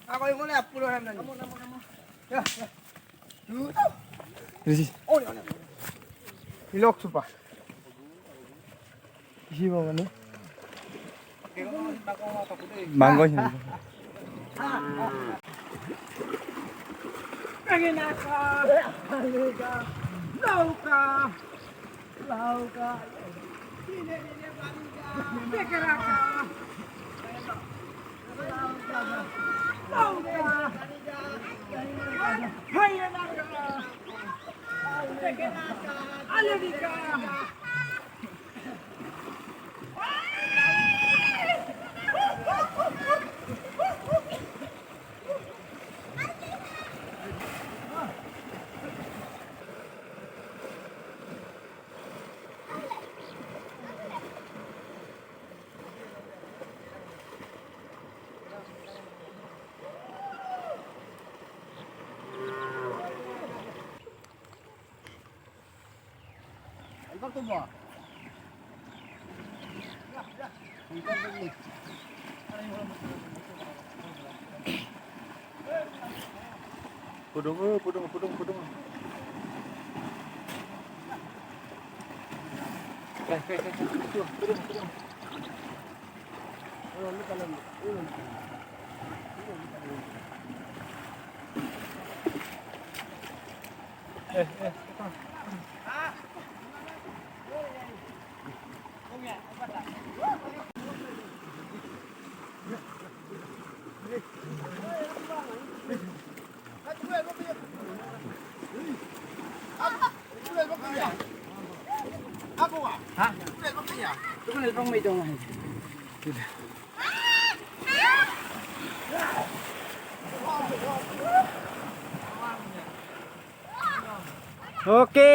Ako yung muna, pulo naman. Oh, ilok supa. Isi ba man? Mango siya. Panginaka, haliga, lauka, lauka, ini baliga, bekeraka, lauka, lauka, hayanaka, bekeraka, haliga. Ikan tu buah. Ikan begini. Pudung. Pudung. Hah? Itu kan may dong. Oke.